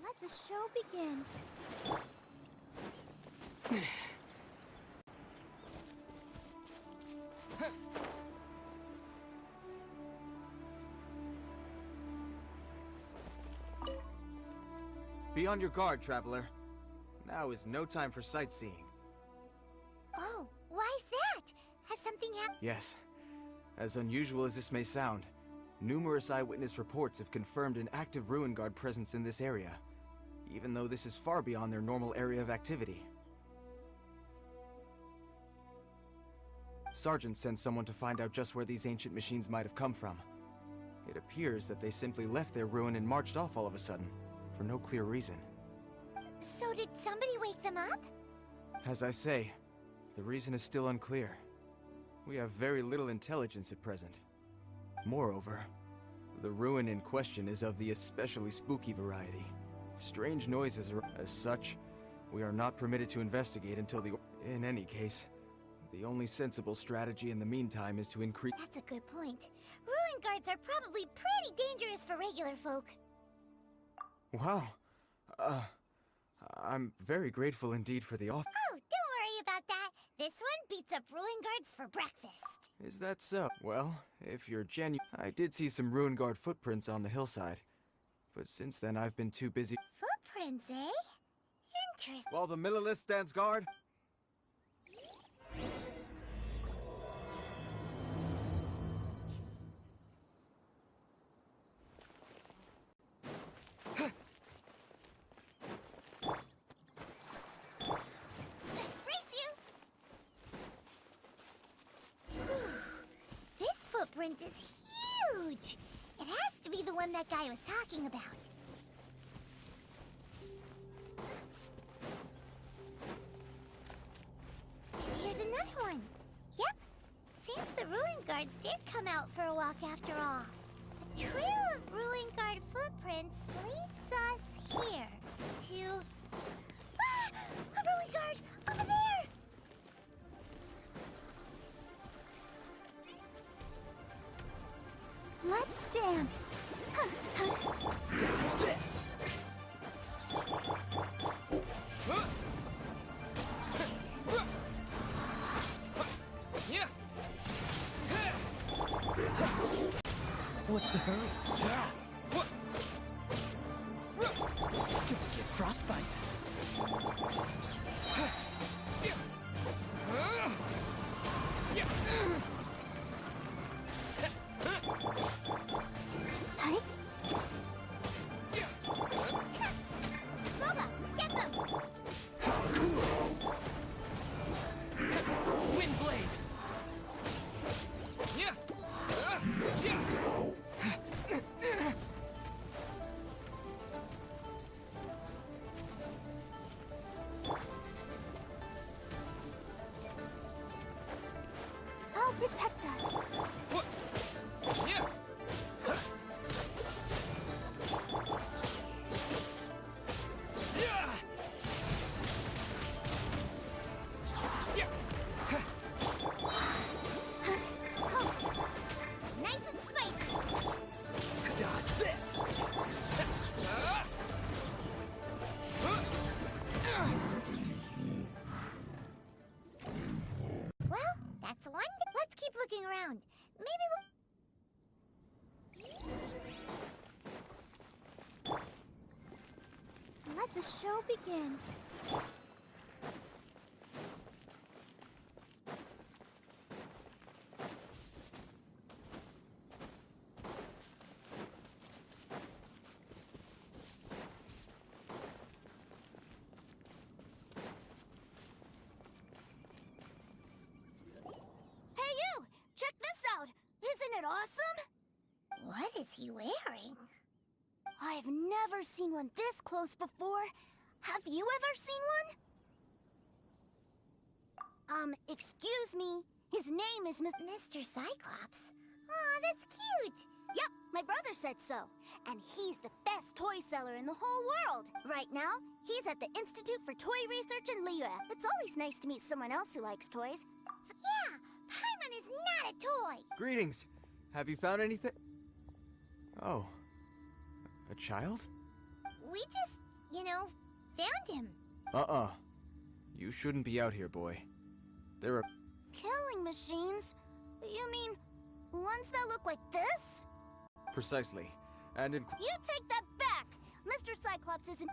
Let the show begin. Be on your guard, traveler. Now is no time for sightseeing. Oh, why's that? Has something happened? Yes. As unusual as this may sound, numerous eyewitness reports have confirmed an active Ruin Guard presence in this area, even though this is far beyond their normal area of activity. Sergeant sent someone to find out just where these ancient machines might have come from. It appears that they simply left their ruin and marched off all of a sudden, for no clear reason. So did somebody wake them up? As I say, the reason is still unclear. We have very little intelligence at present. Moreover, the ruin in question is of the especially spooky variety. Strange noises are... As such, we are not permitted to investigate until the... In any case, the only sensible strategy in the meantime is to increase... That's a good point. Ruin guards are probably pretty dangerous for regular folk. Wow. I'm very grateful indeed for the offer. Oh, don't worry about that. This one beats up ruin guards for breakfast. Is that so? Well, if you're genuine... I did see some Ruin Guard footprints on the hillside. But since then, I've been too busy... Footprints, eh? Interesting. While the Millilith stands guard... Footprint is huge! It has to be the one that guy was talking about. And here's another one. Yep. Seems the Ruin Guards did come out for a walk after all. A trail of Ruin Guard footprints leads us here to... Ah! A Ruin Guard! Over there! Let's dance. Dance this. What's the hurry? Don't get frostbite. Boba! the show begins. Hey you! Check this out! Isn't it awesome? What is he wearing? I've never seen one this close before. Have you ever seen one? Excuse me. His name is Mr. Cyclops. Aw, that's cute. Yep, my brother said so. And he's the best toy seller in the whole world. Right now, he's at the Institute for Toy Research in Liyue. It's always nice to meet someone else who likes toys. Yeah, Paimon is not a toy. Greetings. Have you found anything? Oh. A child? We just, found him. Uh-uh. You shouldn't be out here, boy. There are... Killing machines? You mean ones that look like this? Precisely. And in... You take that back! Mr. Cyclops isn't...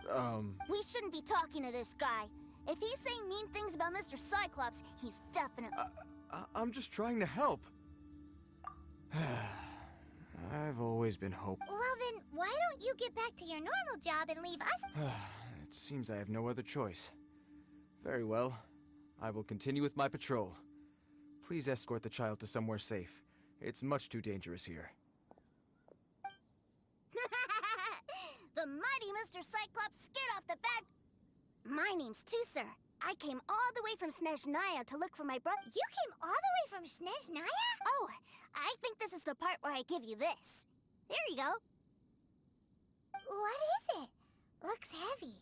We We shouldn't be talking to this guy. If he's saying mean things about Mr. Cyclops, he's definitely... I'm just trying to help. I've always been hopeful. Well then, why don't you get back to your normal job and leave us? It seems I have no other choice. Very well. I will continue with my patrol. Please escort the child to somewhere safe. It's much too dangerous here. The mighty Mr. Cyclops scared off the bad... My name's Tuser. I came all the way from Snezhnaya to look for my brother. You came all the way from Snezhnaya? Oh, I think this is the part where I give you this. Here you go. What is it? Looks heavy.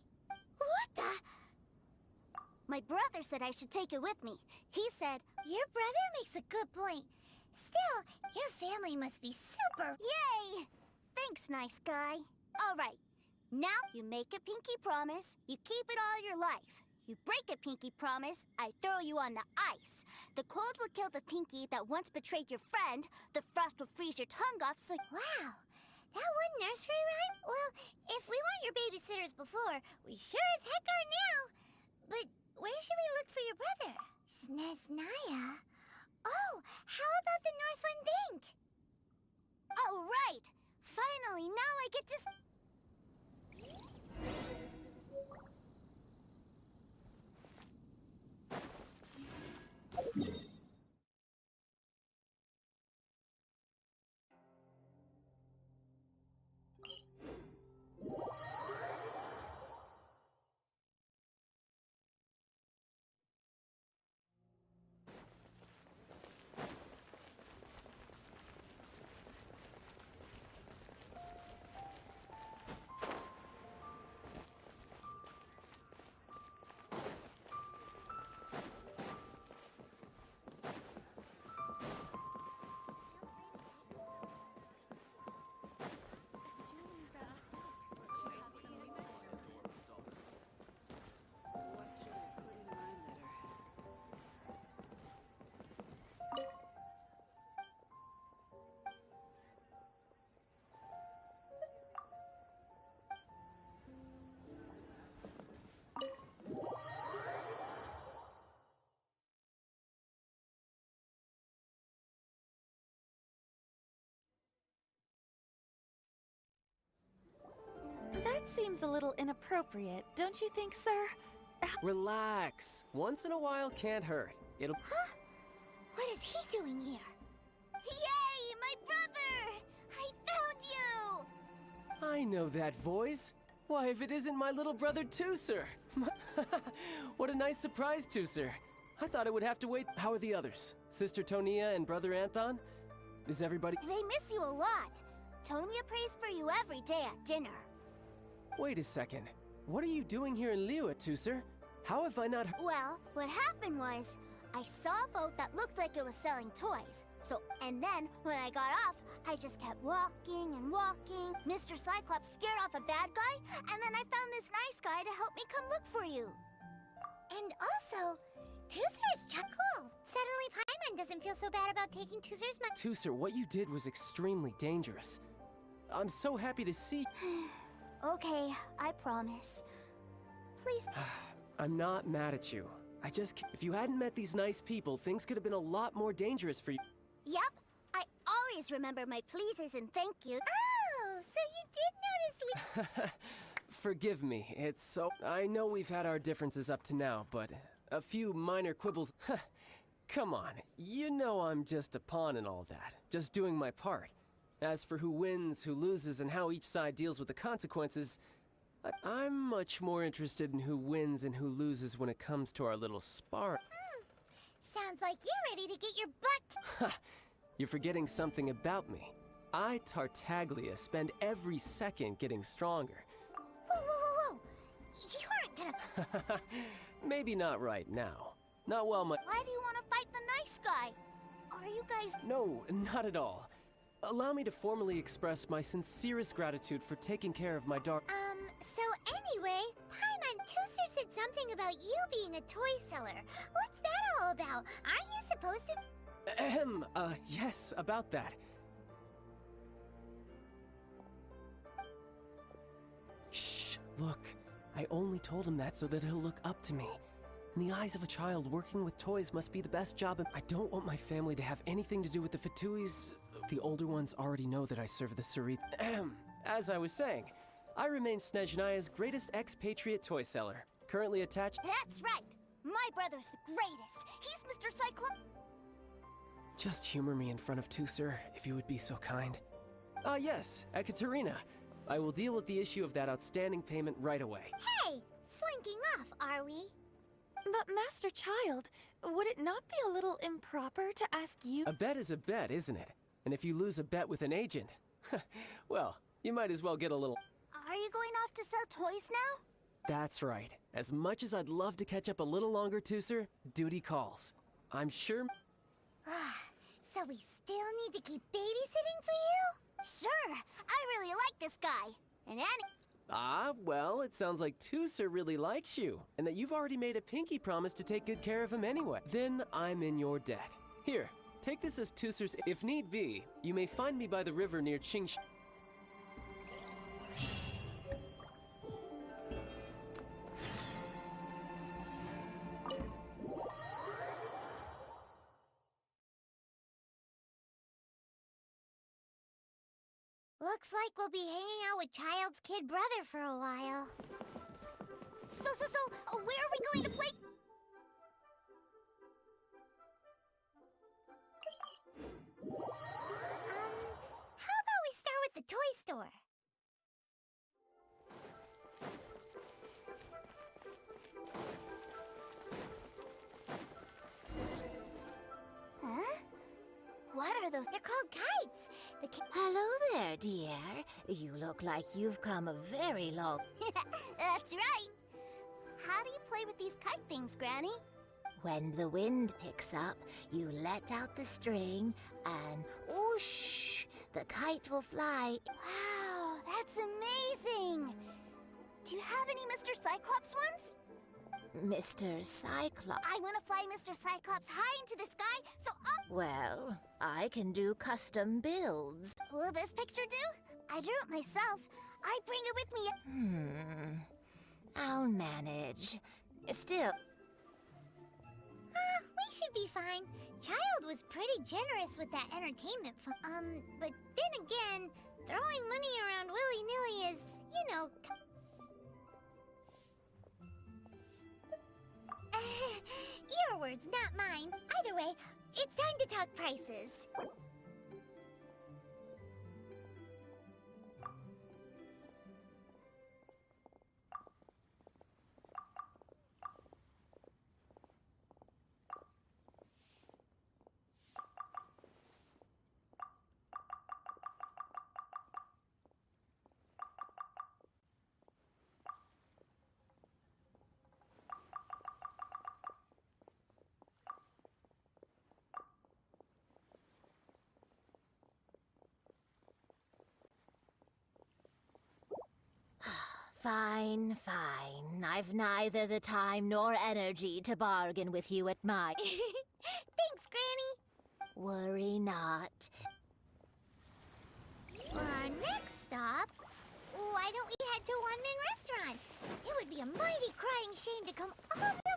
What the? My brother said I should take it with me. He said, Your brother makes a good point. Still, your family must be super... yay! Thanks, nice guy. All right. Now you make a pinky promise. You keep it all your life. You break a pinky promise, I throw you on the ice. The cold will kill the pinky that once betrayed your friend. The frost will freeze your tongue off, so... Wow. That one nursery rhyme? Well, if we weren't your babysitters before, we sure as heck are now. But where should we look for your brother? Snezhnaya? Oh, how about the Northland Bank? Oh, right! Finally, now I get to... That seems a little inappropriate, don't you think, sir? Relax. Once in a while can't hurt. It'll... Huh? What is he doing here? Yay! My brother! I found you! I know that voice. Why, if it isn't my little brother Tuser! What a nice surprise, Tuser. I thought it would have to wait. How are the others? Sister Tonia and Brother Anton? Is everybody... They miss you a lot. Tonia prays for you every day at dinner. Wait a second. What are you doing here in Liyue, Tuser? How have I not... Well, what happened was, I saw a boat that looked like it was selling toys. And then, when I got off, I just kept walking and walking. Mr. Cyclops scared off a bad guy, and then I found this nice guy to help me come look for you. And also, Tuser is Chuckle. Suddenly Paimon doesn't feel so bad about taking Tuser's money. Tuser, what you did was extremely dangerous. I'm so happy to see... Okay, I promise. please? I'm not mad at you. If you hadn't met these nice people, things could have been a lot more dangerous for you. Yep. I always remember my pleases and thank you. Oh, so you did notice we... Forgive me, I know we've had our differences up to now, but a few minor quibbles... Come on, you know I'm just a pawn in all that, just doing my part. As for who wins, who loses, and how each side deals with the consequences, I'm much more interested in who wins and who loses when it comes to our little spar. Sounds like you're ready to get your butt... You're forgetting something about me. I, Tartaglia, spend every second getting stronger. Whoa. You aren't gonna... Maybe not right now. Not while my... Why do you want to fight the nice guy? Are you guys... No, not at all. Allow me to formally express my sincerest gratitude for taking care of my daughter. So anyway, Paimon Tuser said something about you being a toy seller. What's that all about? Aren't you supposed to... Yes, about that. Shh, look. I only told him that so that he'll look up to me. In the eyes of a child, working with toys must be the best job, and I don't want my family to have anything to do with the Fatuis. The older ones already know that I serve the Sarit. As I was saying, I remain Snezhnaya's greatest expatriate toy seller. Currently attached... That's right! My brother's the greatest! He's Mr. Cyclops! Just humor me in front of Tuser, if you would be so kind. Yes, Ekaterina. I will deal with the issue of that outstanding payment right away. Hey! Slinking off, are we? But Master Child, would it not be a little improper to ask you? A bet is a bet, isn't it? And if you lose a bet with an agent, well, you might as well get a little... Are you going off to sell toys now? That's right. As much as I'd love to catch up a little longer, Tuser, duty calls. I'm sure... So we still need to keep babysitting for you? Sure! I really like this guy. And Annie... Well, it sounds like Tuser really likes you, and that you've already made a pinky promise to take good care of him anyway. Then I'm in your debt. Here, take this as Tuser's. If need be, you may find me by the river near Qingsh. Looks like we'll be hanging out with Child's kid brother for a while. So, where are we going to play? How about we start with the toy store? Huh? What are those? They're called kites. Hello there, dear. You look like you've come a very long... That's right. How do you play with these kite things, Granny? When the wind picks up, you let out the string and whoosh, the kite will fly. Wow, that's amazing. Do you have any Mr. Cyclops ones? Mr. Cyclops. I want to fly Mr. Cyclops high into the sky, so Well, I can do custom builds. Will this picture do? I drew it myself. I bring it with me. I'll manage. Still... We should be fine. Child was pretty generous with that entertainment fund. But then again, throwing money around willy-nilly is, you know... Your words, not mine. Either way, it's time to talk prices. Fine, fine. I've neither the time nor energy to bargain with you at my... Thanks, Granny. Worry not. For our next stop, why don't we head to One Man Restaurant? It would be a mighty crying shame to come all the...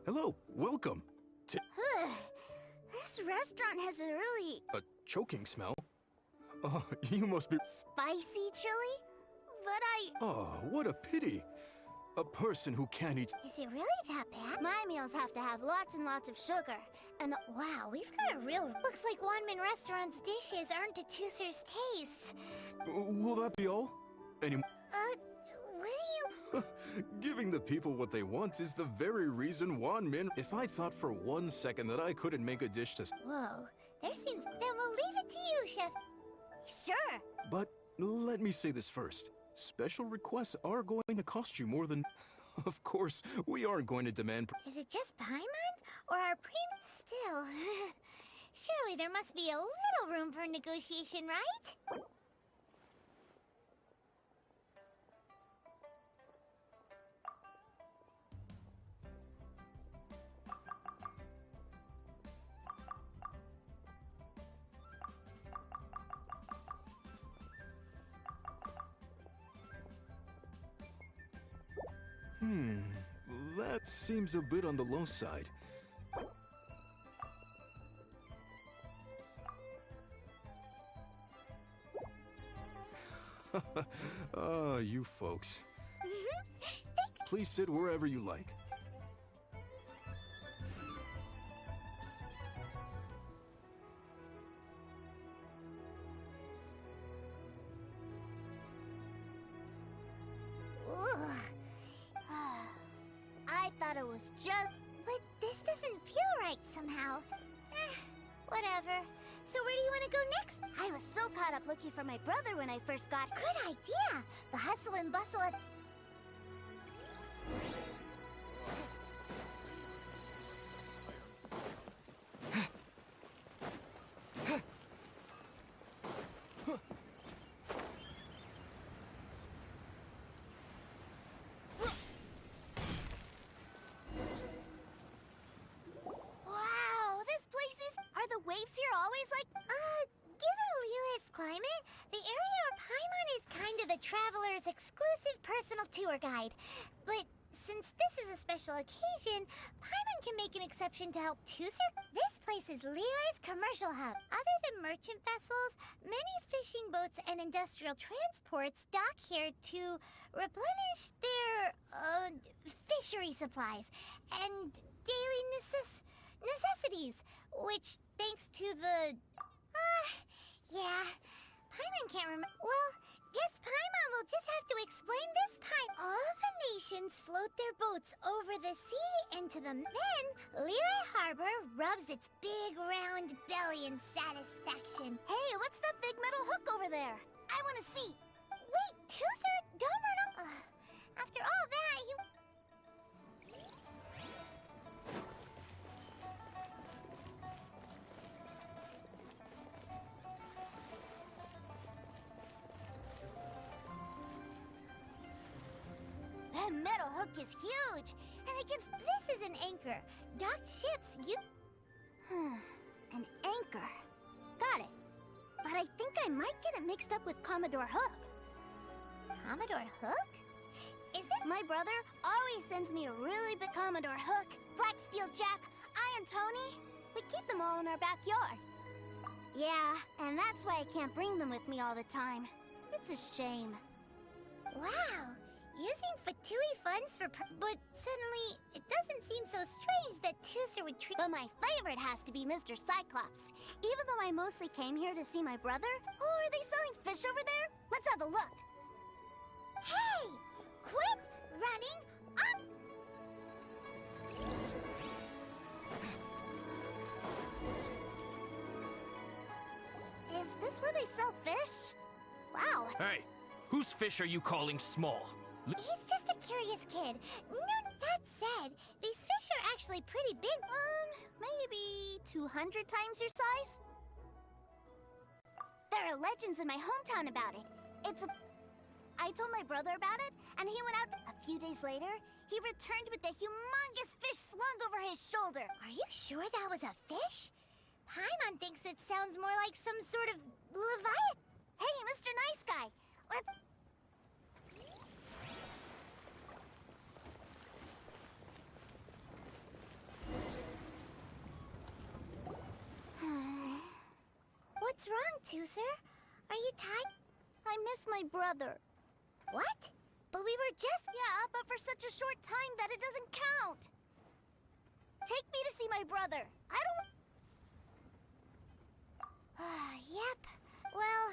Hello, welcome. This restaurant has a really... A choking smell? Oh, you must be... spicy chili? But Oh, what a pity. A person who can't eat... Is it really that bad? my meals have to have lots and lots of sugar. And Wow, we've got a real... Looks like Wanmin Restaurant's dishes earned to Tooser's taste. Will that be all? Any... What do you... Giving the people what they want is the very reason Wanmin... If I thought for 1 second that I couldn't make a dish to... Whoa, there seems... Then we'll leave it to you, Chef. sure. But let me say this first. Special requests are going to cost you more than... Of course, we aren't going to demand... Is it just Paimon? Or our Still... Surely there must be a little room for negotiation, right? That seems a bit on the low side. Ah, you folks. Please sit wherever you like. I thought it was just... But this doesn't feel right somehow. Whatever. So where do you want to go next? I was so caught up looking for my brother when I first got... Good idea! The hustle and bustle of... Wow, this place is... Are the waves here always like... Given Liyue's climate, the area of Paimon is kind of the traveler's exclusive personal tour guide. But since this is a special occasion, Paimon can make an exception to help Tooser. This place is Levi's commercial hub. Other than merchant vessels, many fishing boats and industrial transports dock here to replenish their, fishery supplies and daily necessities, which, thanks to the... yeah, Paimon can't remember... Well, guess Paimon will just have to explain this part. All the nations float their boats over the sea into the... Then, Levi Harbor rubs its big round belly in satisfaction. Hey, what's that big metal hook over there? I want to see. Wait, Tooser, don't run up... After all that, you... That metal hook is huge, and it gives... This is an anchor. Docked ships, you... An anchor. Got it. But I think I might get it mixed up with Commodore Hook. Commodore Hook? Is it... My brother always sends me a really big Commodore Hook, Black Steel Jack, Iron Tony. We keep them all in our backyard. Yeah, and that's why I can't bring them with me all the time. It's a shame. Wow. Using Fatui funds for... But suddenly, it doesn't seem so strange that Tooser would treat... But my favorite has to be Mr. Cyclops. Even though I mostly came here to see my brother. Oh, are they selling fish over there? Let's have a look. Hey! Quit running up! Is this where they sell fish? Wow. Hey, whose fish are you calling small? He's just a curious kid. No, that said, these fish are actually pretty big. Maybe 200 times your size? There are legends in my hometown about it. I told my brother about it, and he went out a few days later. He returned with a humongous fish slung over his shoulder. Are you sure that was a fish? Paimon thinks it sounds more like some sort of leviathan. Hey, Mr. Nice Guy, let's... What's wrong, Tooser? Are you tired? I miss my brother. What? But we were just... Yeah, but for such a short time that it doesn't count. Take me to see my brother. I don't... Yep. Well,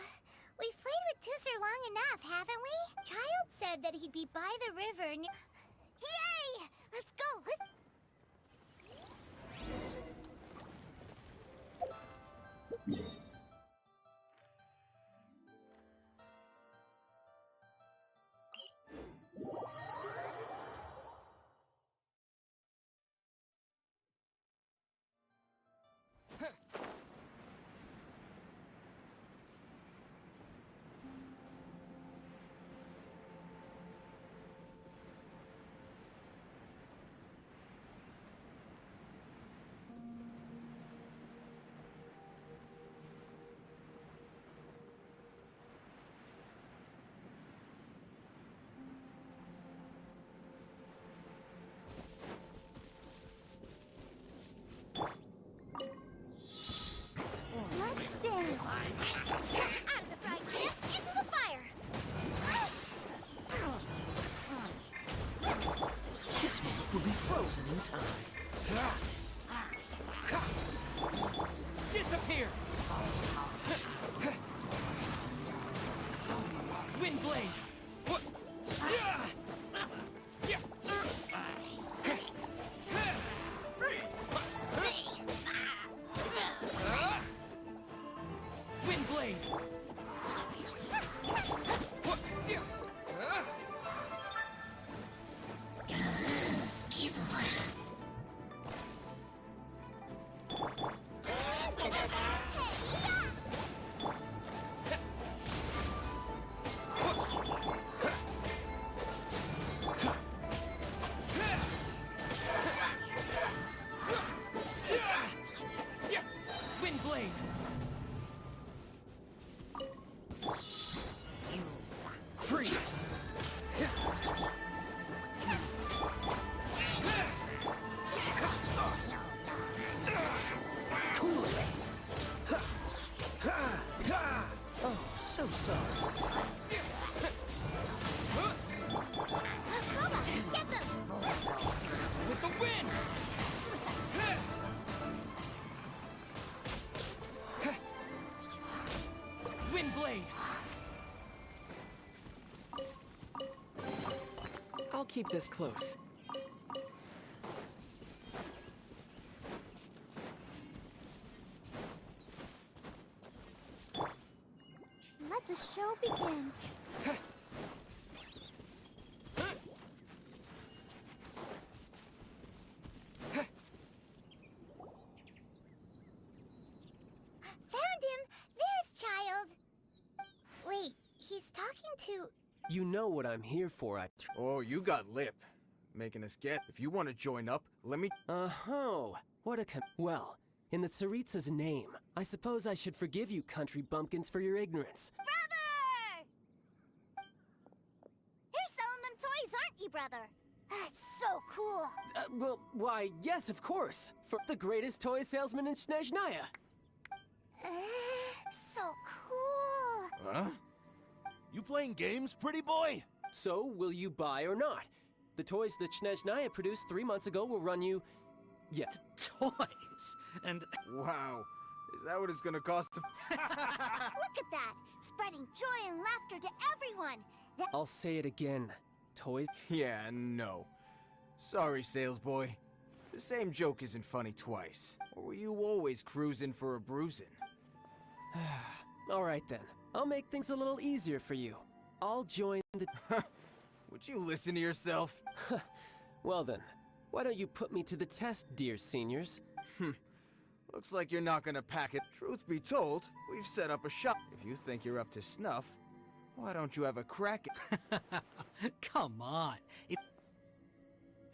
we've played with Tooser long enough, haven't we? Child said that he'd be by the river and... Yay! Let's go! Out of the frying pan, into the fire! This moment will be frozen in time. Disappear! Windblade! Windblade! keep this close. Let the show begin. Found him! There's Child! Wait, he's talking to... You know what I'm here for, Oh, you got lip. Making us get. If you want to join up, let me... Uh-huh. What a well, in the Tsaritsa's name, I suppose I should forgive you country bumpkins for your ignorance. Brother! You're selling them toys, aren't you, brother? That's so cool. Well, why, yes, of course. For the greatest toy salesman in Snezhnaya. So cool. Huh? You playing games, pretty boy? So, will you buy or not? The toys that Snezhnaya produced 3 months ago will run you... Yeah. Toys? And... Wow. Is that what it's gonna cost to... Look at that! Spreading joy and laughter to everyone! I'll say it again. Toys... Yeah, no. Sorry, sales boy. The same joke isn't funny twice. Or were you always cruising for a bruising? All right, then. I'll make things a little easier for you. I'll join the... Would you listen to yourself? Well then, why don't you put me to the test, dear seniors? Looks like you're not gonna pack it. Truth be told, we've set up a shop. If you think you're up to snuff, why don't you have a crack at... Come on.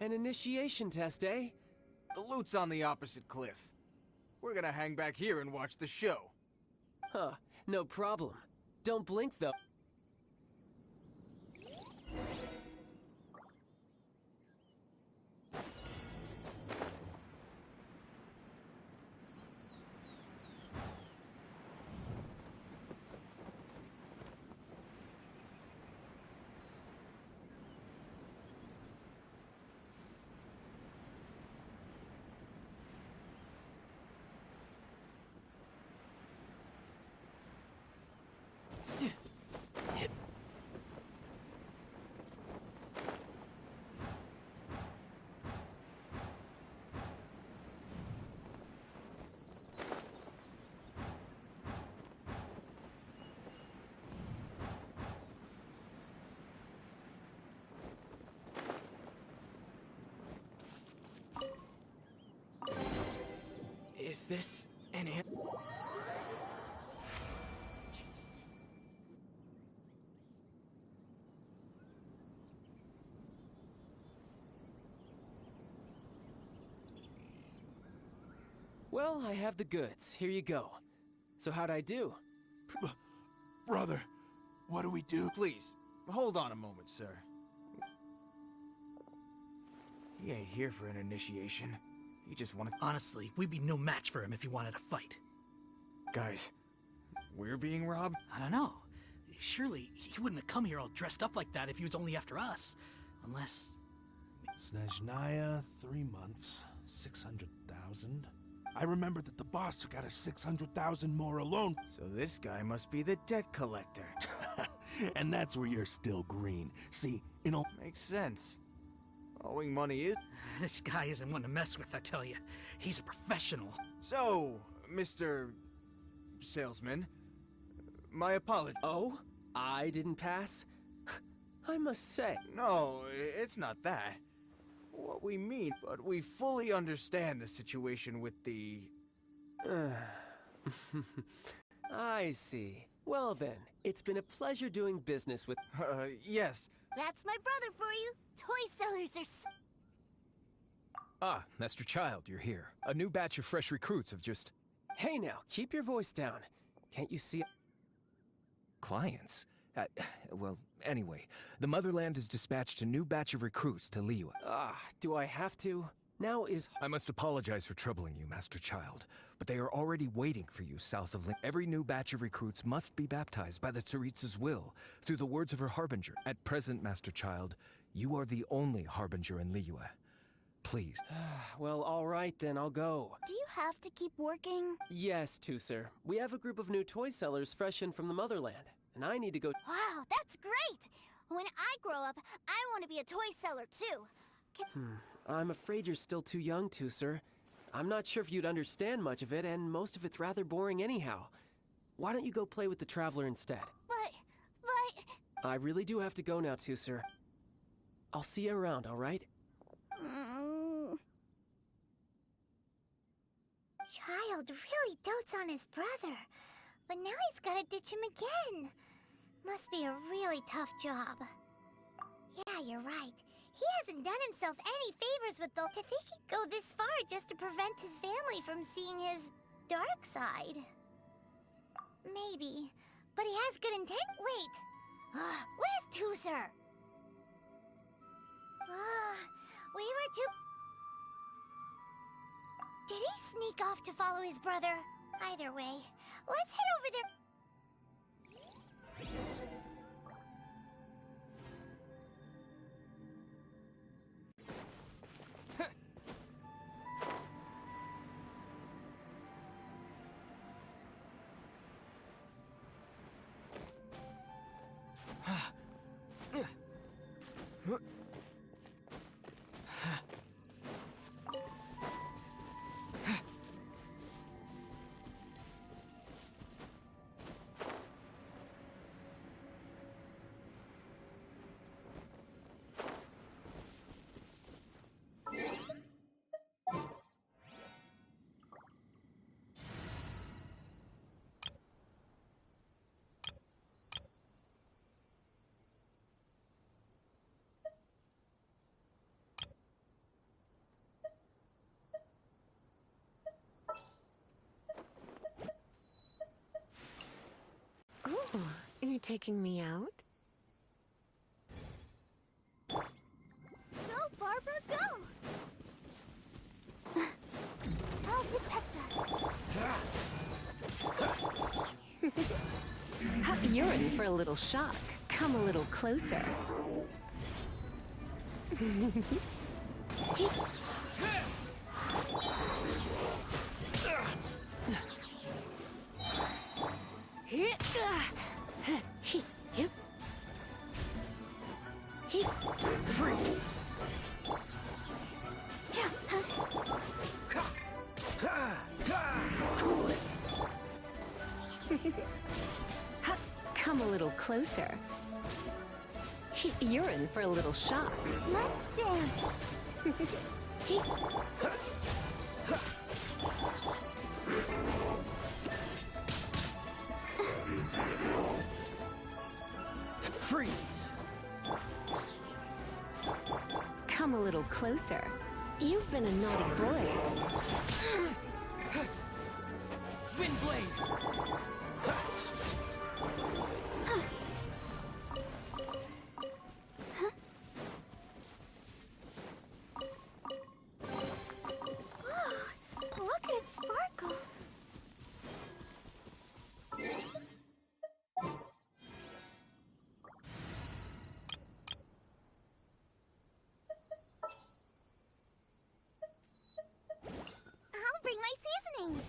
An initiation test, eh? The loot's on the opposite cliff. We're gonna hang back here and watch the show. Huh, no problem. Don't blink, though. Is this an ant? Well, I have the goods. Here you go. So how'd I do? Brother, what do we do? Please, hold on a moment, sir. He ain't here for an initiation. He just wanted... Honestly, we'd be no match for him if he wanted to fight. Guys, we're being robbed? I don't know. Surely, he wouldn't have come here all dressed up like that if he was only after us. Unless... Snezhnaya, 3 months, 600,000. I remember that the boss took out a 600,000 more alone. So this guy must be the debt collector. And that's where you're still green. See, Makes sense. Owing money is... This guy isn't one to mess with, I tell you. He's a professional. So, Mr. Salesman, my apologies. Oh? I didn't pass? I must say... No, it's not that. What we mean, but we fully understand the situation with the... I see. Well then, it's been a pleasure doing business with... yes. That's my brother for you. Toy sellers are Ah, Master Child, you're here. A new batch of fresh recruits have just... Hey now, keep your voice down. Can't you see... Clients? Well, anyway, the Motherland has dispatched a new batch of recruits to Liyue. Do I have to? Now is... I must apologize for troubling you, Master Child, but they are already waiting for you south of Link. Every new batch of recruits must be baptized by the Tsaritsa's will, through the words of her Harbinger. At present, Master Child, you are the only Harbinger in Liyue. Please. Well, all right then, I'll go. Do you have to keep working? Yes, sir. We have a group of new toy sellers fresh in from the Motherland, and I need to go... Wow, that's great! When I grow up, I want to be a toy seller too. I'm afraid you're still too young to, sir. I'm not sure if you'd understand much of it, and most of it's rather boring anyhow. Why don't you go play with the Traveler instead? But... I really do have to go now too, sir. I'll see you around, alright? Child really dotes on his brother, but now he's gotta ditch him again. Must be a really tough job. Yeah, you're right. He hasn't done himself any favors with to think he'd go this far just to prevent his family from seeing his dark side. Maybe, but he has good intent. Wait, where's Tooser? We were too... Did he sneak off to follow his brother? Either way, let's head over there. Oh, you're taking me out? Go, Barbara, go! I'll protect us. You're in for a little shock. Come a little closer. Freeze! Cool it! Come a little closer. You're in for a little shock. Let's dance. Freeze! Come a little closer. You've been a naughty boy. Wind blade! Look at it sparkle. I'll bring my seasonings.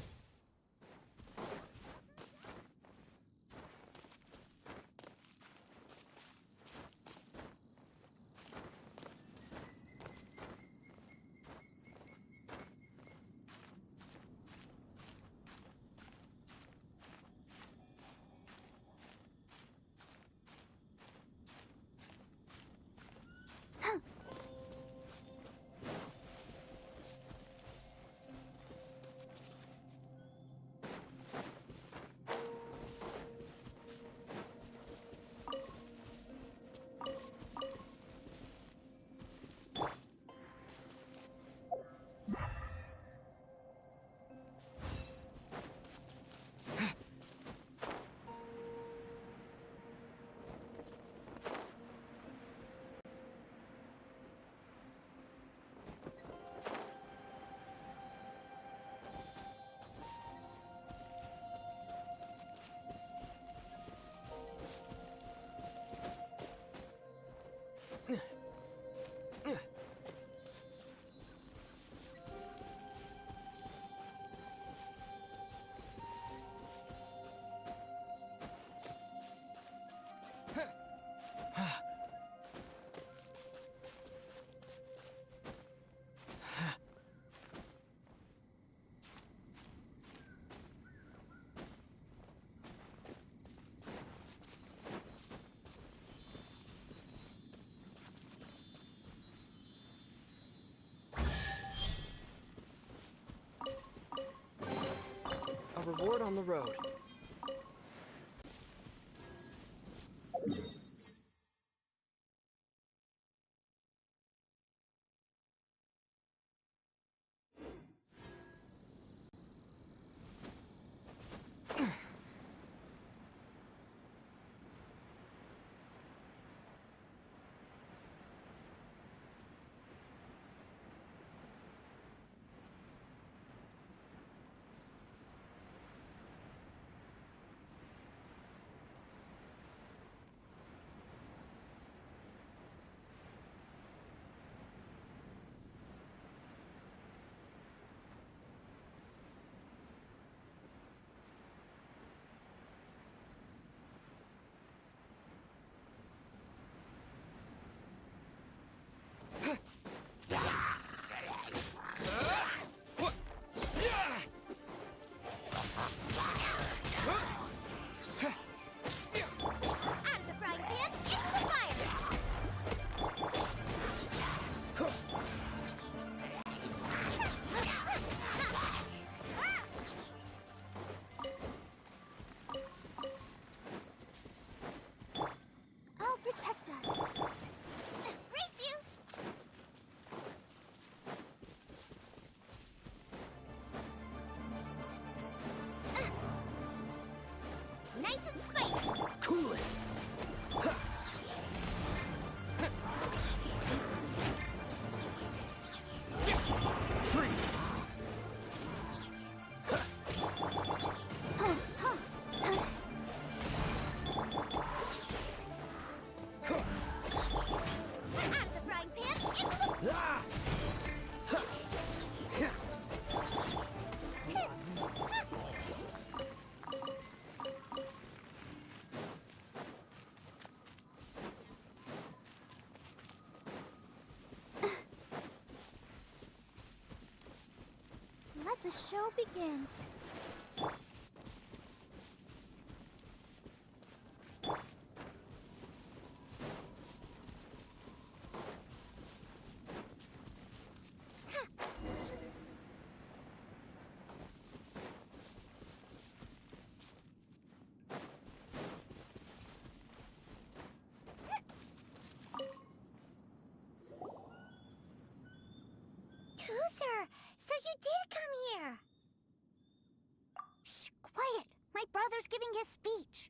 the road. Nice and spicy. Cool it. Freeze. Out of the frying pan, into the... Ah! Let the show begin. Tooser, so you did come here. Shh, quiet. My brother's giving his speech.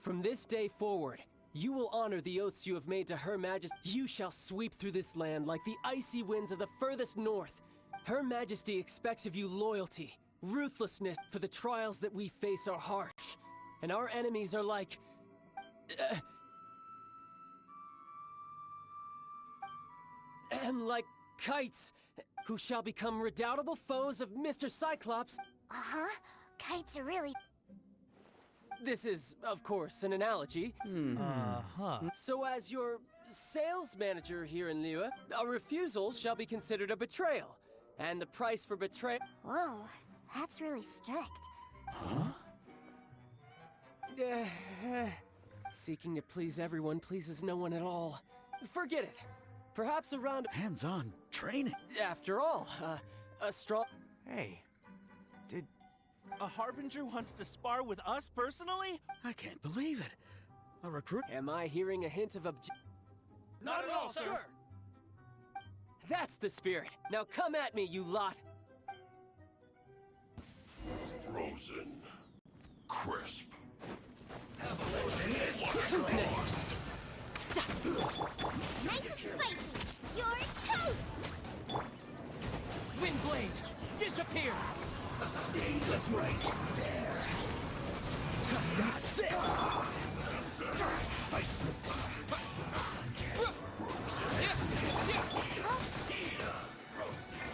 From this day forward, you will honor the oaths you have made to Her Majesty. You shall sweep through this land like the icy winds of the furthest north. Her Majesty expects of you loyalty, ruthlessness, for the trials that we face are harsh. And our enemies are like... like kites, who shall become redoubtable foes of Mr. Cyclops. Uh-huh. Kites are really... This is, of course, an analogy. So as your sales manager here in Liyue, a refusal shall be considered a betrayal. And the price for betrayal... Whoa, that's really strict. Seeking to please everyone pleases no one at all. Forget it. Perhaps a round... Hands-on training. After all, a strong... Hey, did... A Harbinger wants to spar with us personally? I can't believe it. A recruit... Am I hearing a hint of Not at all, sir! That's the spirit. Now come at me, you lot. Frozen. Crisp. Who's next? Nice and spicy. You're toast! Windblade, disappear! That's right. There. Dodge this! I slipped.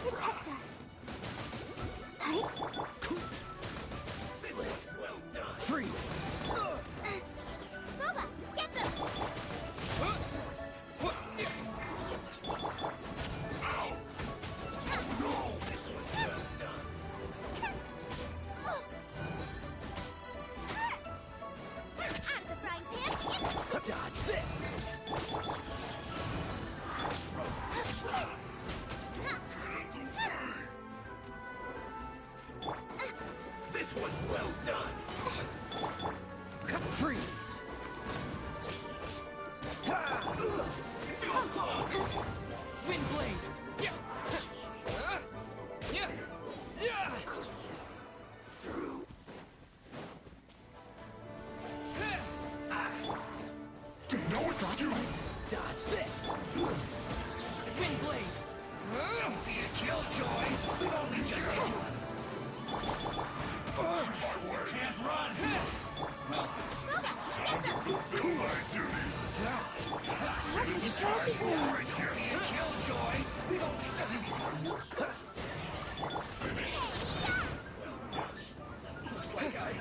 Protect us. Well done. Freeze! Boba, get them! Wind blade! Through. No one thought you Dodge this! Wind blade! don't be a killjoy. We only just made one. Can't run. Well, I can fulfill my duty. This is right here. Be a killjoy. We don't need to do more work. Finish. Looks like I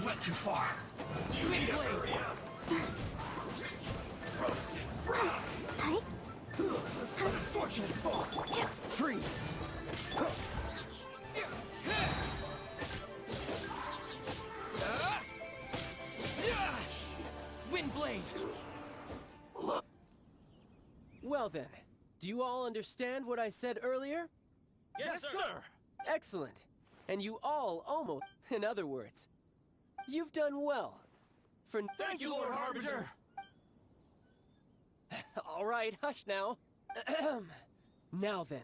went too far. Wind blade! Roasted fried. Unfortunate fault! Freeze! Wind blade! Well then, do you all understand what I said earlier? Yes, sir. Excellent. And you all almost, in other words, you've done well. For Thank you, Lord Harbinger. all right, hush now. Now then,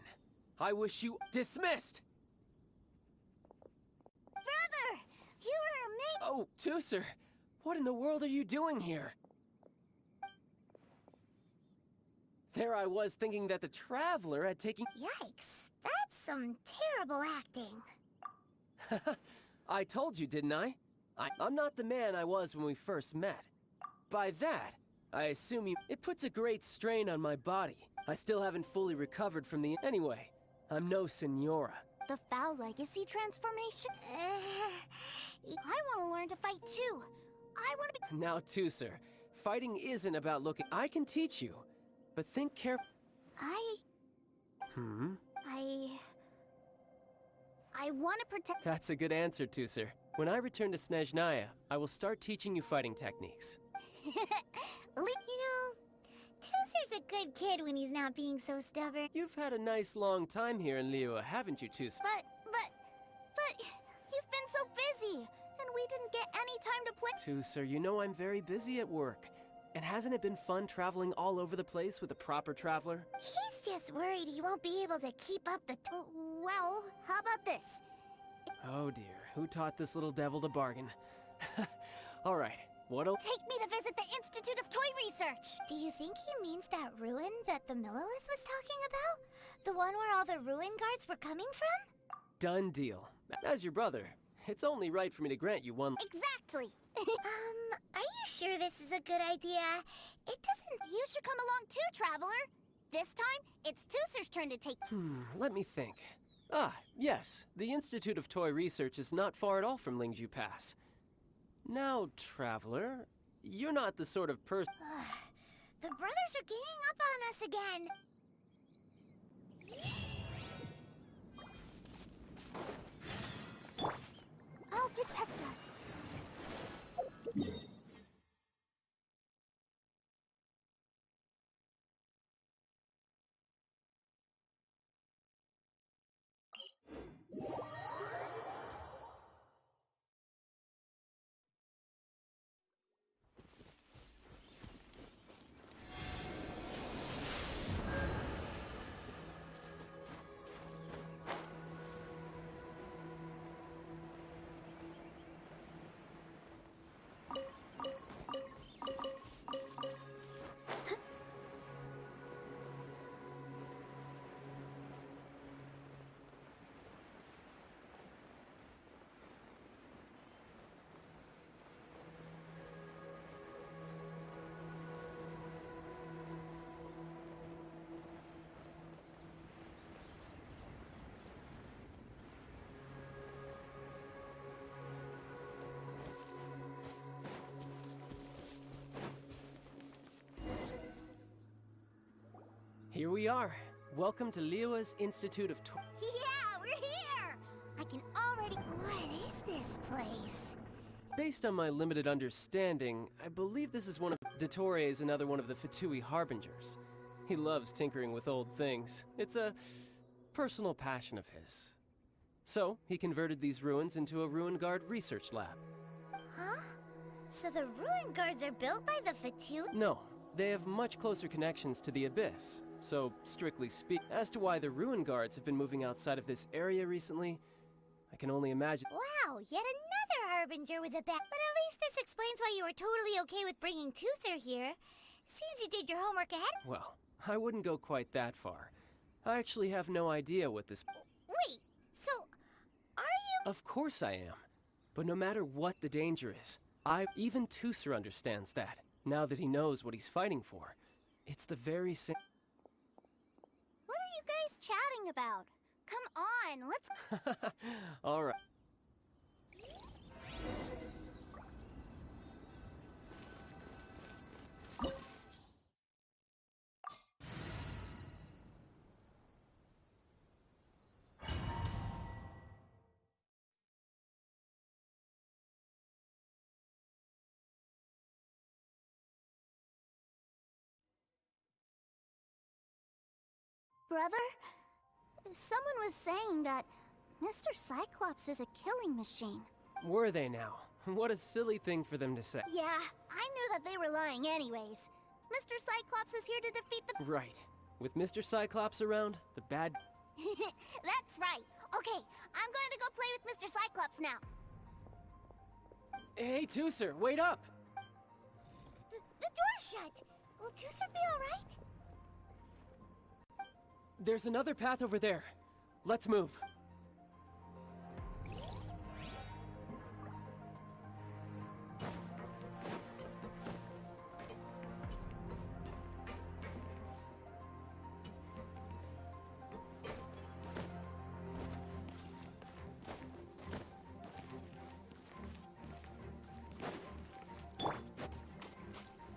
I wish you dismissed. Brother! You were amazing! Oh, Tooser, what in the world are you doing here? There I was thinking that the Traveler had taken... Yikes, that's some terrible acting. I told you, didn't I? I'm not the man I was when we first met. By that, I assume you... It puts a great strain on my body. I still haven't fully recovered from the... Anyway, I'm no Senora. The Foul Legacy transformation? I want to learn to fight too. I want to be... Now, Tooser, fighting isn't about looking... I can teach you, but think carefully. I want to protect... That's a good answer, Tooser. When I return to Snezhnaya, I will start teaching you fighting techniques. You know, Tooser's a good kid when he's not being so stubborn. You've had a nice long time here in Liyue, haven't you, Tooser? But you've been so busy, and we didn't get any time to play... Tooser, you know I'm very busy at work. And hasn't it been fun traveling all over the place with a proper traveler? He's just worried he won't be able to keep up the... Well, how about this? Oh dear, who taught this little devil to bargain? All right, what'll... Take me to visit the Institute of Toy Research! Do you think he means that ruin that the Millilith was talking about? The one where all the ruin guards were coming from? Done deal. As your brother, it's only right for me to grant you one... Exactly! Are you sure this is a good idea? It doesn't... You should come along too, Traveler! This time, it's Tooser's turn to take... Let me think. Ah, yes. The Institute of Toy Research is not far at all from Lingju Pass. Now, Traveler, you're not the sort of person... The brothers are ganging up on us again. I'll protect us. Here we are. Welcome to Liyue's Institute of Toy... Yeah, we're here! I can already... What is this place? Based on my limited understanding, I believe this is one of... Dottore is another one of the Fatui Harbingers. He loves tinkering with old things. It's a personal passion of his. So, he converted these ruins into a Ruin Guard research lab. Huh? So the ruin guards are built by the Fatui? No, They have much closer connections to the Abyss, so strictly speaking, as to why the Ruin Guards have been moving outside of this area recently, I can only imagine. Wow, yet another Harbinger with a bat. But at least this explains why you were totally okay with bringing Tooser here. Seems you did your homework ahead. Well, I wouldn't go quite that far. I actually have no idea what this... Wait, so are you... Of course I am. But no matter what the danger is, even Tooser understands that, now that he knows what he's fighting for. It's the very same... What are you guys chatting about? Come on, let's... All right. Brother? Someone was saying that Mr. Cyclops is a killing machine. Were they now? What a silly thing for them to say. Yeah, I knew that they were lying anyways. Mr. Cyclops is here to defeat the... Right. With Mr. Cyclops around, the bad... That's right. Okay, I'm going to go play with Mr. Cyclops now. Hey, Tooser, wait up! The door's shut. Will Tooser be alright? There's another path over there. Let's move.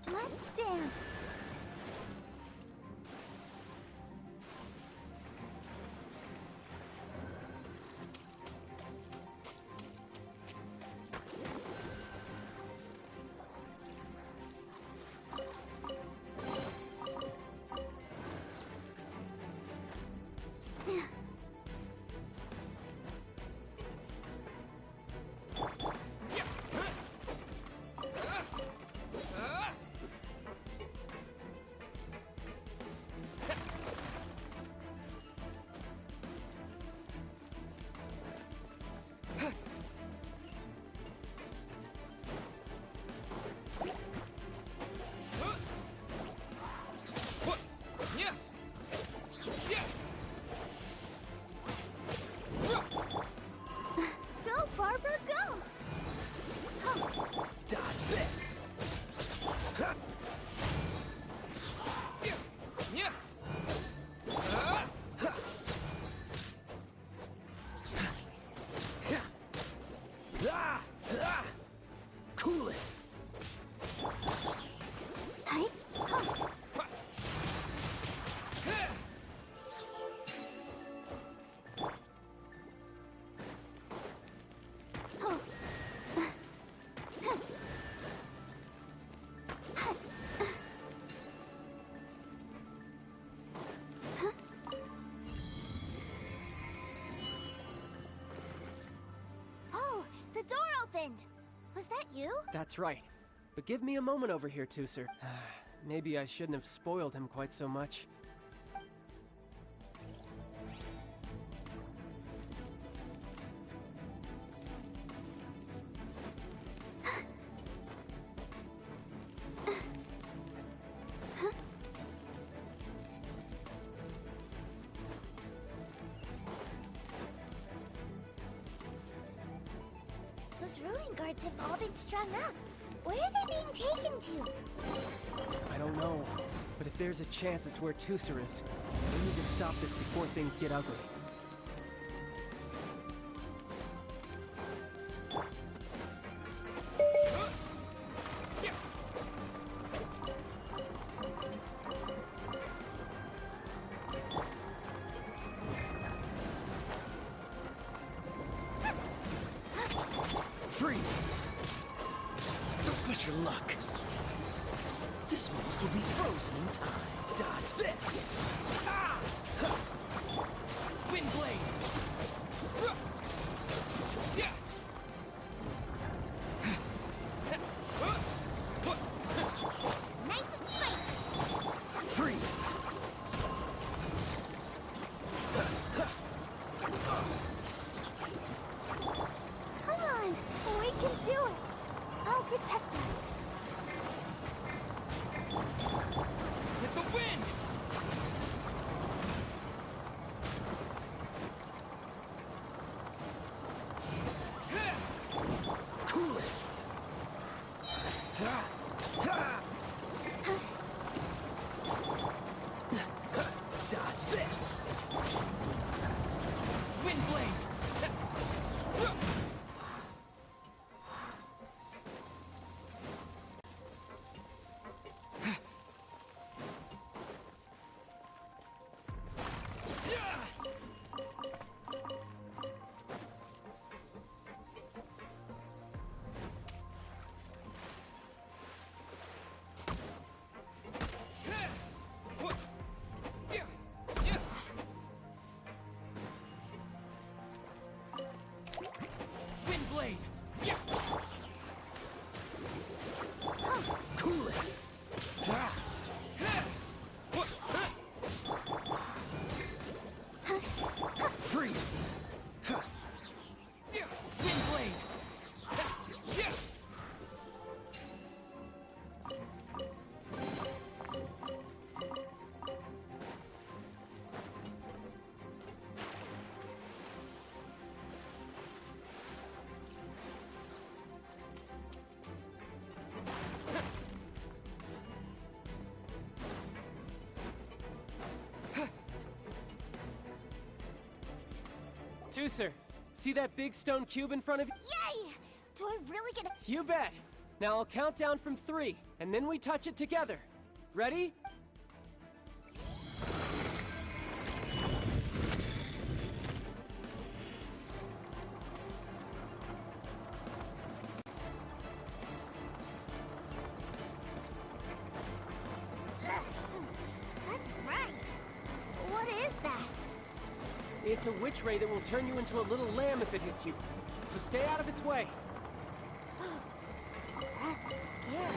Let's dance. Dodge this! Cool it! The door opened! Was that you? That's right. But give me a moment over here, Tooser. Maybe I shouldn't have spoiled him quite so much. Those ruin guards have all been strung up. Where are they being taken to? I don't know. But if there's a chance it's where Tooser is, we need to stop this before things get ugly. Freeze! Don't push your luck. This moment will be frozen in time. Dodge this! Ah! Wind blade! Yeah! Nice and spicy! Tooser, see that big stone cube in front of you? Yay! Do I really get a... You bet! Now I'll count down from 3, and then we touch it together. Ready? That's right. What is that? It's a witch ray that will turn you into a little lamb if it hits you. So stay out of its way. That's scary.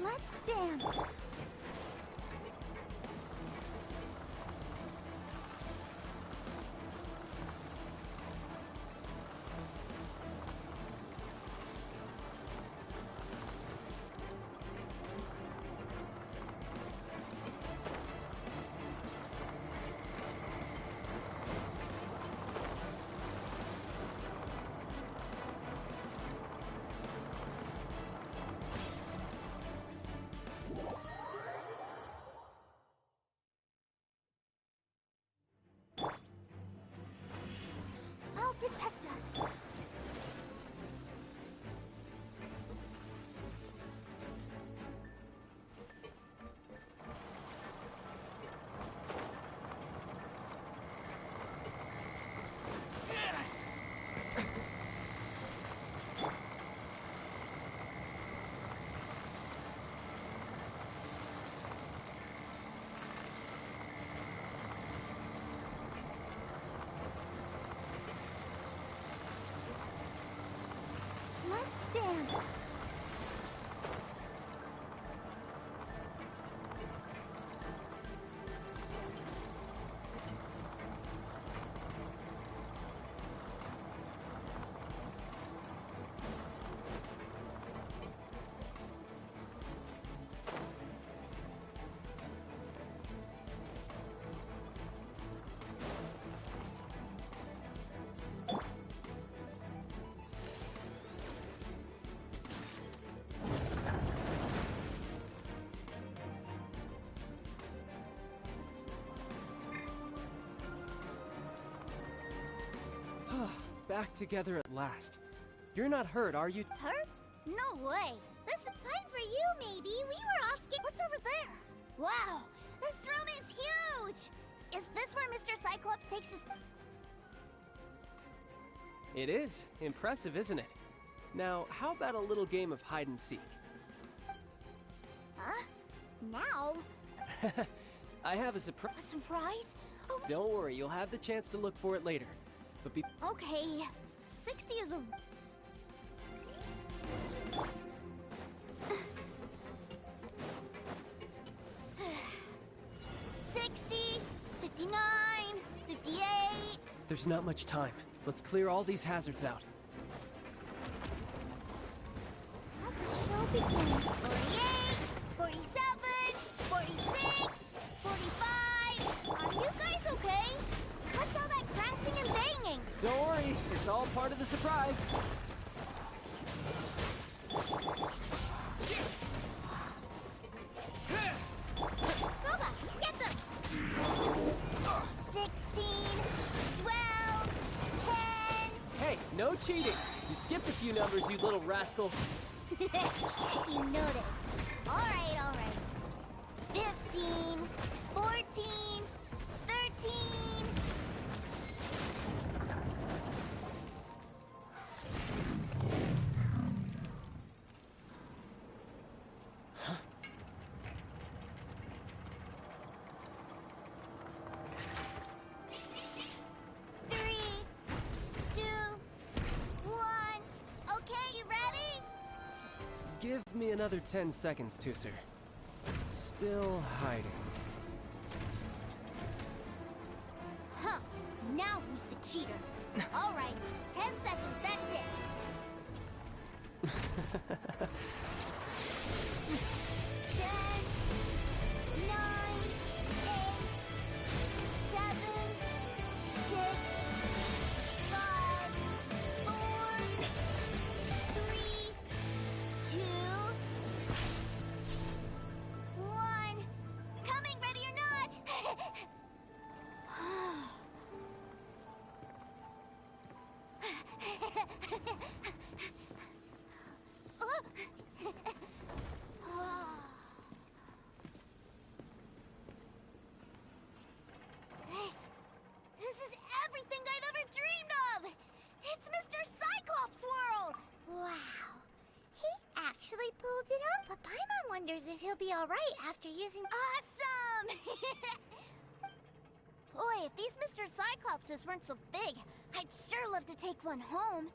Let's dance. dance! Back together at last. You're not hurt, are you? Hurt? No way! This is fine for you, maybe. We were off What's over there? Wow! This room is huge! Is this where Mr. Cyclops takes his... It is. Impressive, isn't it? Now, how about a little game of hide and seek? Huh? Now? I have a surprise. A surprise? Oh. Don't worry, you'll have the chance to look for it later. But be... Okay, 60 is a... $60, $59, $58... There's not much time. Let's clear all these hazards out. Show begins. 48, 47, 46, 45... Are you guys okay? What's all that crashing and banging? Don't worry, it's all part of the surprise. Go back, get them! 16, 12, 10... Hey, no cheating! You skipped a few numbers, you little rascal. You noticed. All right. 15, 14, 13... Give me another 10 seconds, Tusser. Still hiding. Huh. Now who's the cheater? All right. 10 seconds, that's it. 10, 9, 8, 7, 6, 5, 4, 3, 2, 1. Coming, ready or not? This is everything I've ever dreamed of! It's Mr. Cyclops' world! Wow. He actually pulled it up, but Paimon wonders if he'll be alright after using... Awesome! Boy, if these Mr. Cyclopses weren't so big, I'd sure love to take one home.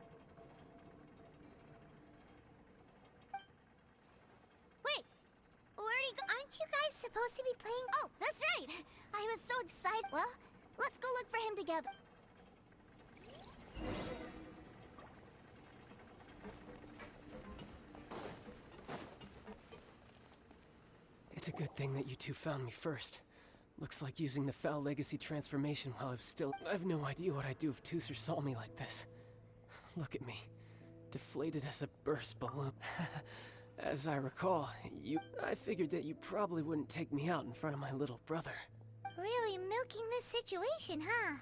Wait, where'd he go? Aren't you guys supposed to be playing... Oh, that's right! I was so excited. Well, let's go look for him together. It's a good thing that you two found me first. Looks like using the Foul Legacy transformation while I've no idea what I'd do if Tusser saw me like this. Look at me. Deflated as a burst balloon. As I recall, I figured that you probably wouldn't take me out in front of my little brother. Really milking this situation, huh?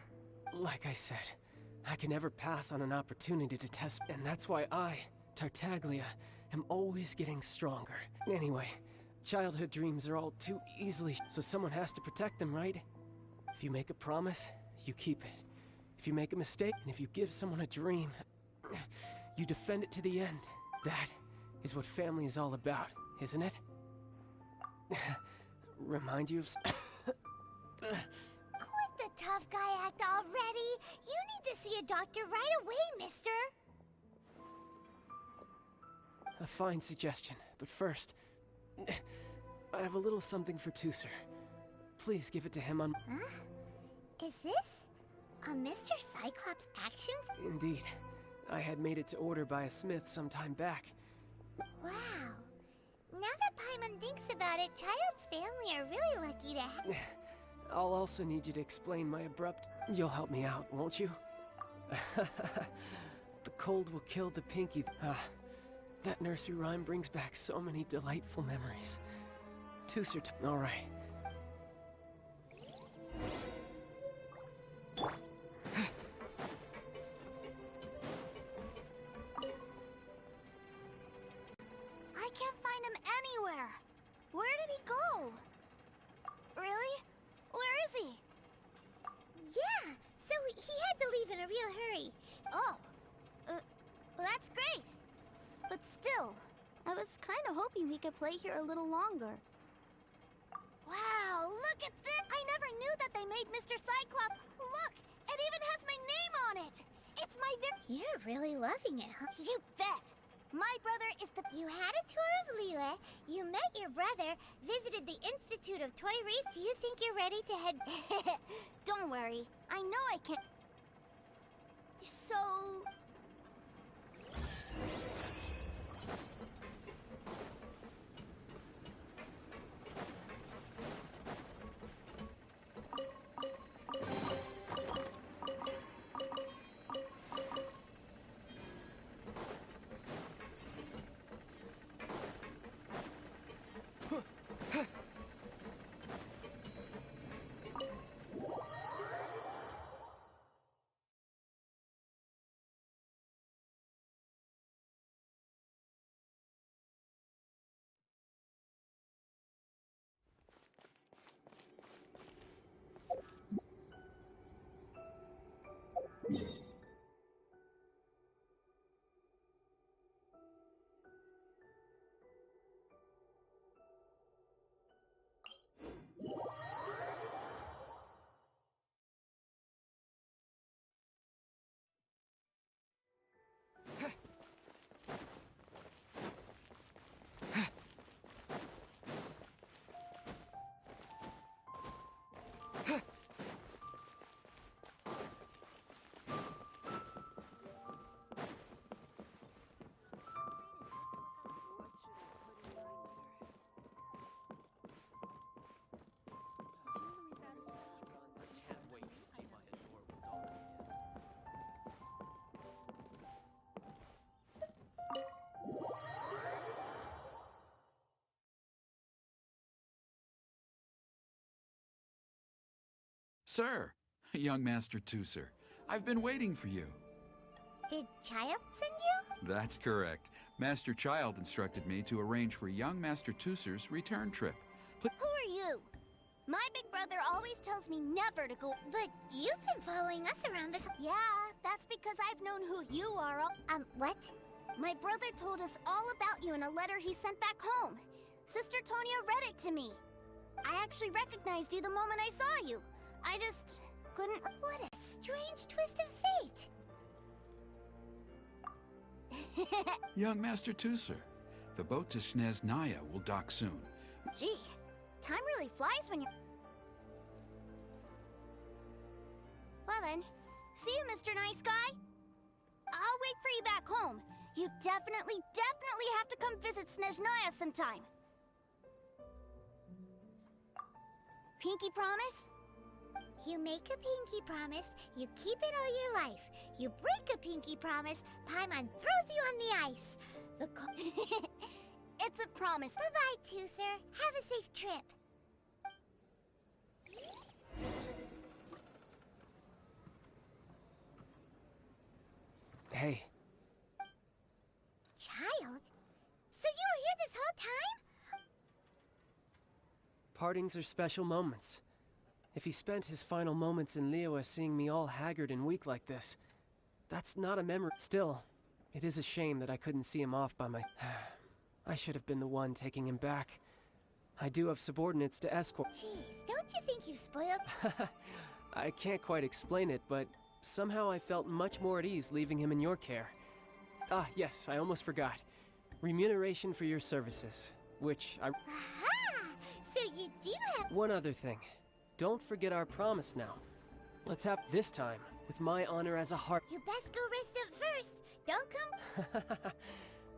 Like I said, I can never pass on an opportunity to test, and that's why I, Tartaglia, am always getting stronger. Anyway, childhood dreams are all too easily, so someone has to protect them, right? If you make a promise, you keep it. If you make a mistake, and if you give someone a dream, you defend it to the end. That is what family is all about, isn't it? Remind you of... Quit the tough guy act already! You need to see a doctor right away, mister! A fine suggestion, but first, I have a little something for Tooser. Please give it to him on... Huh? Is this a Mr. Cyclops action? Indeed. I had made it to order by a smith some time back. Wow. Now that Paimon thinks about it, Child's family are really lucky to have... I'll also need you to explain my abrupt... You'll help me out, won't you? The cold will kill the pinky... that nursery rhyme brings back so many delightful memories. Tooser all right. I can't find him anywhere. Where did he go? Really? Where is he? Yeah, so he had to leave in a real hurry. Oh. Well, that's great. But still, I was kind of hoping we could play here a little longer. Wow, look at this! I never knew that they made Mr. Cyclops. Look, it even has my name on it. It's my You're really loving it, huh? You bet. My brother is the... You had a tour of Liyue, you met your brother, visited the Institute of Toy Race. Do you think you're ready to head... Don't worry. I know I can... So... Sir, young Master Tooser, I've been waiting for you. Did Child send you? That's correct. Master Child instructed me to arrange for young Master Tooser's return trip. Who are you? My big brother always tells me never to go... But you've been following us around this... Yeah, that's because I've known who you are what? My brother told us all about you in a letter he sent back home. Sister Tonia read it to me. I actually recognized you the moment I saw you. I just couldn't... What a strange twist of fate! Young Master Tooser, the boat to Snezhnaya will dock soon. Gee, time really flies when you're... Well then, see you, Mr. Nice Guy. I'll wait for you back home. You definitely have to come visit Snezhnaya sometime. Pinky promise? You make a pinky promise, you keep it all your life. You break a pinky promise, Paimon throws you on the ice. It's a promise. Bye-bye, Tooser. Have a safe trip. Hey. Child? So you were here this whole time? Partings are special moments. If he spent his final moments in Liyue seeing me all haggard and weak like this, that's not a memory. Still, it is a shame that I couldn't see him off by my... I should have been the one taking him back. I do have subordinates to escort... Jeez, don't you think you spoiled... I can't quite explain it, but somehow I felt much more at ease leaving him in your care. Ah, yes, I almost forgot. remuneration for your services, which I... Aha! So you do have... One other thing. Don't forget our promise now. Let's have this time, with my honor as a heart... You best go rest up first. Don't come...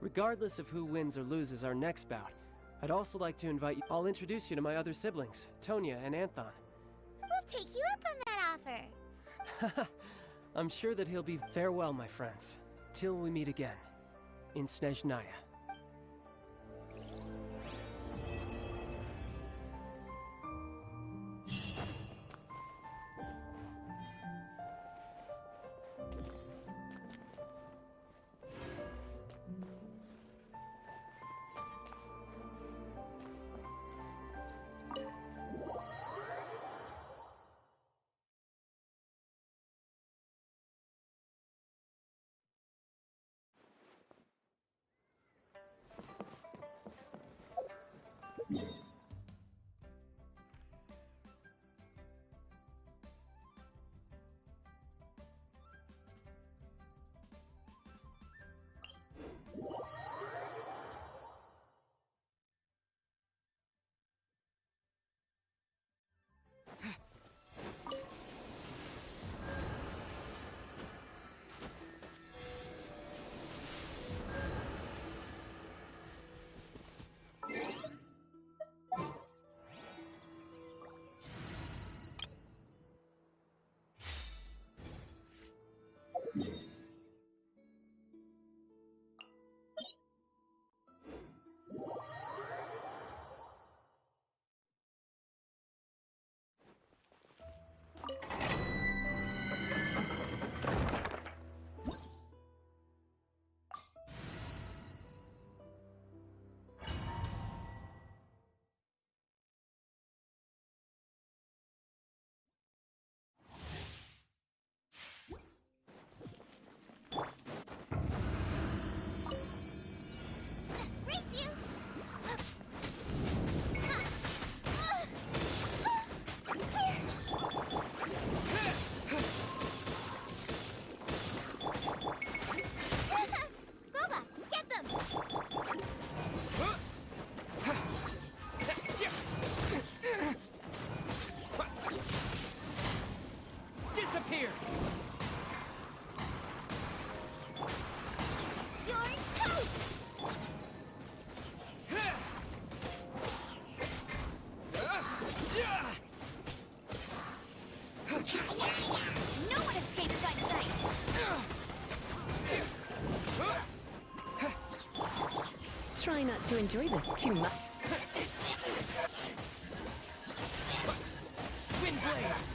Regardless of who wins or loses our next bout, I'd also like to invite you... I'll introduce you to my other siblings, Tonya and Anthon. We'll take you up on that offer. I'm sure that he'll be... Farewell, my friends. Till we meet again. In Snezhnaya. Try not to enjoy this too much. Wind blade!